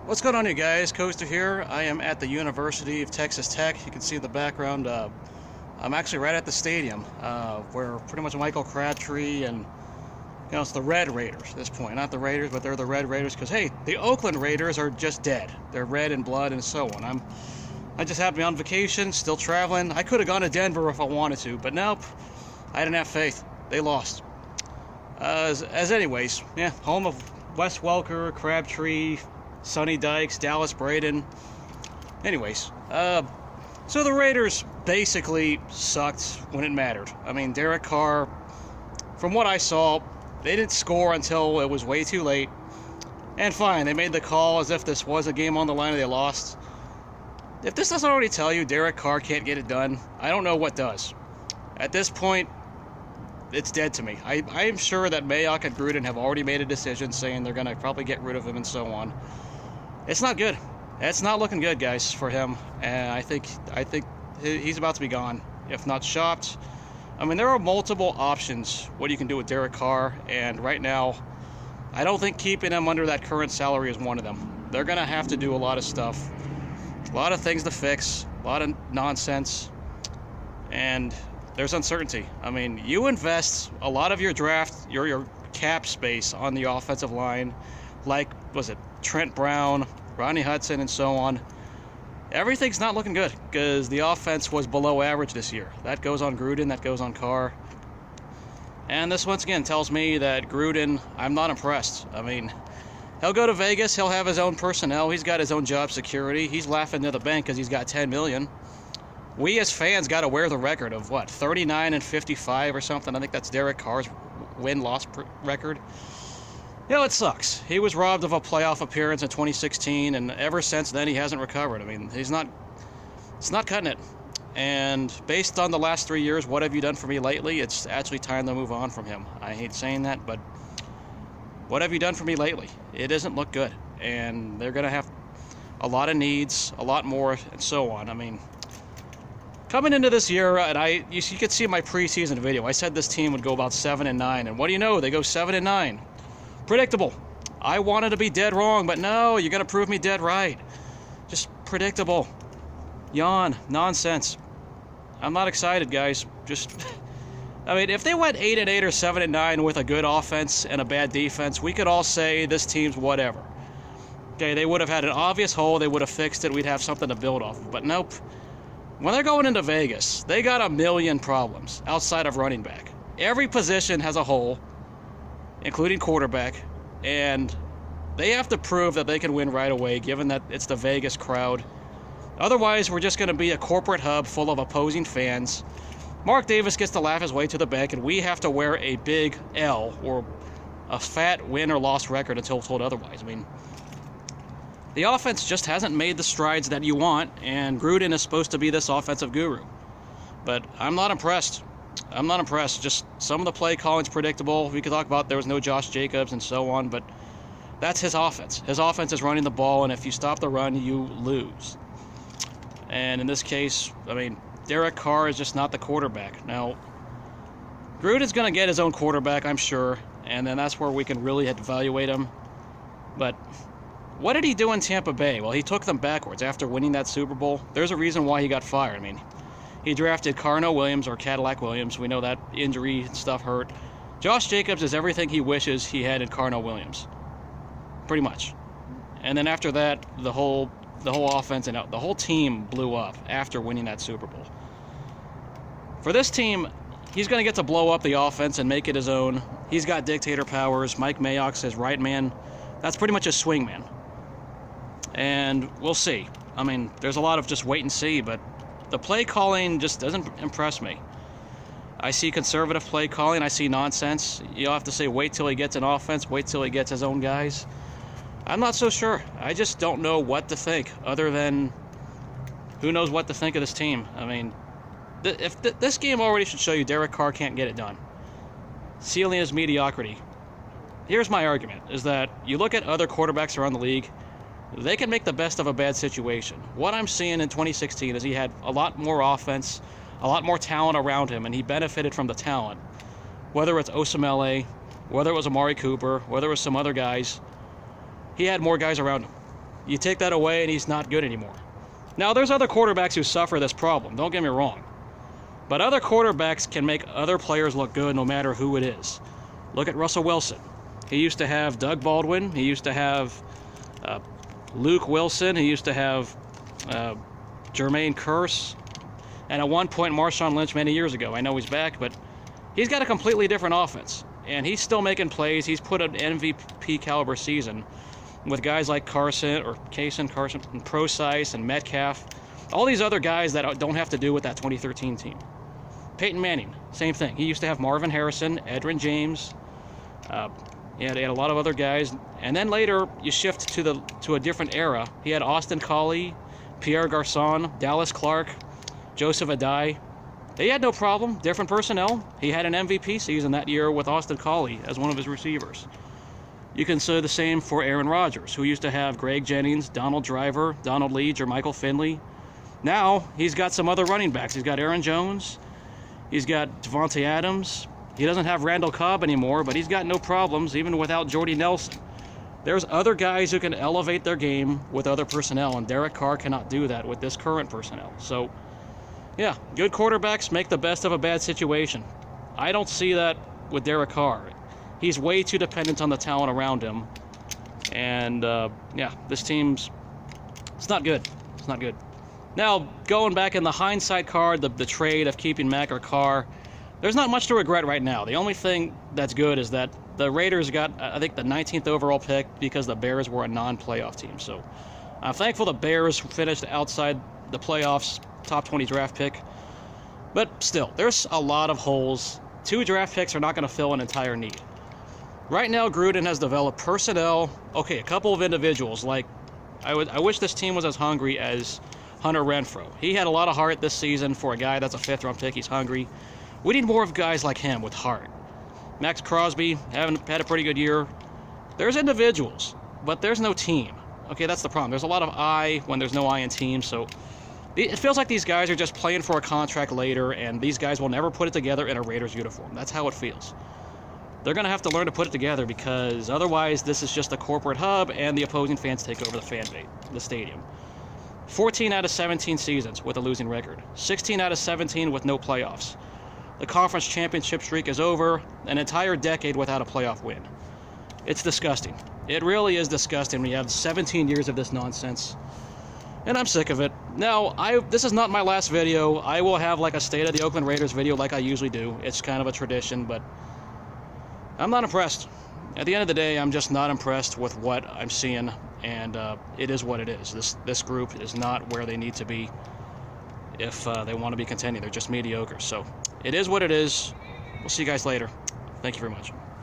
What's going on, you guys? Coaster here. I am at the University of Texas Tech. You can see in the background, I'm actually right at the stadium, where pretty much Michael Crabtree and, it's the Red Raiders at this point. Not the Raiders, but they're the Red Raiders because, hey, the Oakland Raiders are just dead. They're red in blood and so on. I just happened to be on vacation, still traveling. I could have gone to Denver if I wanted to, but nope. I didn't have faith. They lost. Anyways, yeah, home of Wes Welker, Crabtree, Sonny Dykes, Dallas Braden. Anyways, so the Raiders basically sucked when it mattered. I mean, Derek Carr, from what I saw, they didn't score until it was way too late. And fine, they made the call as if this was a game on the line and they lost. If this doesn't already tell you Derek Carr can't get it done, I don't know what does. At this point, it's dead to me. I am sure that Mayock and Gruden have already made a decision saying they're going to probably get rid of him and so on. It's not good. It's not looking good, guys, for him. And I think he's about to be gone, if not shopped. I mean, there are multiple options what you can do with Derek Carr, and right now, I don't think keeping him under that current salary is one of them. They're going to have to do a lot of stuff, a lot of things to fix, a lot of nonsense, and there's uncertainty. I mean, you invest a lot of your draft, your cap space on the offensive line, like, was it Trent Brown, Rodney Hudson, and so on. Everything's not looking good because the offense was below average this year. That goes on Gruden, that goes on Carr. And this once again tells me that Gruden, I'm not impressed. I mean, he'll go to Vegas, he'll have his own personnel, he's got his own job security, he's laughing to the bank because he's got $10 million. We as fans got to wear the record of what, 39-55 or something. I think that's Derek Carr's win-loss record. It sucks. He was robbed of a playoff appearance in 2016, and ever since then he hasn't recovered. I mean, it's not cutting it. And based on the last 3 years, what have you done for me lately? It's actually time to move on from him. I hate saying that, but what have you done for me lately? It doesn't look good, and they're going to have a lot of needs, a lot more, and so on. I mean, coming into this year, and you could see my preseason video, I said this team would go about 7-9, and what do you know? They go 7-9. Predictable. I wanted to be dead wrong, but no, you're going to prove me dead right. Just predictable. Yawn. Nonsense. I'm not excited, guys. I mean, if they went 8-8 or 7-9 with a good offense and a bad defense, we could all say this team's whatever. Okay, they would have had an obvious hole, they would have fixed it, we'd have something to build off of. But nope. When they're going into Vegas, they got a million problems outside of running back. Every position has a hole, including quarterback, and they have to prove that they can win right away, given that it's the Vegas crowd. Otherwise, we're just going to be a corporate hub full of opposing fans. Mark Davis gets to laugh his way to the bank, and we have to wear a big L or a fat win or loss record until told otherwise. I mean, the offense just hasn't made the strides that you want, and Gruden is supposed to be this offensive guru. But I'm not impressed. I'm not impressed. Just some of the play calling's predictable. We could talk about there was no Josh Jacobs and so on, but that's his offense. His offense is running the ball, and if you stop the run, you lose. And in this case, I mean, Derek Carr is just not the quarterback. Now, Gruden's going to get his own quarterback, I'm sure, and then that's where we can really evaluate him. But what did he do in Tampa Bay? Well, he took them backwards after winning that Super Bowl. There's a reason why he got fired. I mean, he drafted Carno Williams, or Cadillac Williams. We know that injury stuff hurt. Josh Jacobs is everything he wishes he had in Carno Williams. Pretty much. And then after that, the whole offense and the whole team blew up after winning that Super Bowl. For this team, he's going to get to blow up the offense and make it his own. He's got dictator powers. Mike Mayock's his right man. That's pretty much his swing man. And we'll see. I mean, there's a lot of just wait and see, but the play calling just doesn't impress me. I see conservative play calling. I see nonsense. You'll have to say, wait till he gets an offense, wait till he gets his own guys. I'm not so sure. I just don't know what to think, other than who knows what to think of this team. I mean, this game already should show you Derek Carr can't get it done. Ceiling is mediocrity. Here's my argument, is that you look at other quarterbacks around the league, they can make the best of a bad situation. What I'm seeing in 2016 is he had a lot more offense, a lot more talent around him, and he benefited from the talent. Whether it's Osamele, whether it was Amari Cooper, whether it was some other guys, he had more guys around him. You take that away and he's not good anymore. Now, there's other quarterbacks who suffer this problem, don't get me wrong. But other quarterbacks can make other players look good no matter who it is. Look at Russell Wilson. He used to have Doug Baldwin. He used to have Luke Wilson. He used to have Jermaine Kearse. And at one point, Marshawn Lynch many years ago. I know he's back, but he's got a completely different offense. And he's still making plays. He's put an MVP caliber season with guys like Carson and Procise and Metcalf. All these other guys that don't have to do with that 2013 team. Peyton Manning, same thing. He used to have Marvin Harrison, Edgerrin James. He had a lot of other guys. And then later, you shift to a different era. He had Austin Collie, Pierre Garçon, Dallas Clark, Joseph Adai. They had no problem. Different personnel. He had an MVP season that year with Austin Collie as one of his receivers. You can say the same for Aaron Rodgers, who used to have Greg Jennings, Donald Driver, Donald Leach, or Michael Finley. Now, he's got some other running backs. He's got Aaron Jones. He's got Devontae Adams. He doesn't have Randall Cobb anymore, but he's got no problems, even without Jordy Nelson. There's other guys who can elevate their game with other personnel, and Derek Carr cannot do that with this current personnel. So, yeah, good quarterbacks make the best of a bad situation. I don't see that with Derek Carr. He's way too dependent on the talent around him. And, yeah, this team's... It's not good. It's not good. Now, going back in the hindsight card, the trade of keeping Mack or Carr, there's not much to regret right now. The only thing that's good is that the Raiders got, I think, the 19th overall pick because the Bears were a non-playoff team. So I'm thankful the Bears finished outside the playoffs, top 20 draft pick. But still, there's a lot of holes. 2 draft picks are not going to fill an entire need. Right now, Gruden has developed personnel. Okay, a couple of individuals. Like, I wish this team was as hungry as Hunter Renfrow. He had a lot of heart this season for a guy that's a 5th-round pick. He's hungry. We need more of guys like him with heart. Max Crosby had a pretty good year. There's individuals, but there's no team. Okay, that's the problem. There's a lot of I when there's no I in teams, so it feels like these guys are just playing for a contract later, and these guys will never put it together in a Raiders uniform. That's how it feels. They're going to have to learn to put it together because otherwise this is just a corporate hub and the opposing fans take over the stadium. 14 out of 17 seasons with a losing record. 16 out of 17 with no playoffs. The conference championship streak is over, an entire decade without a playoff win. It's disgusting. It really is disgusting. We have 17 years of this nonsense, and I'm sick of it. Now, this is not my last video. I will have like a State of the Oakland Raiders video like I usually do. It's kind of a tradition, but I'm not impressed. At the end of the day, I'm just not impressed with what I'm seeing, and it is what it is. This group is not where they need to be if they want to be contending. They're just mediocre. So it is what it is. We'll see you guys later. Thank you very much.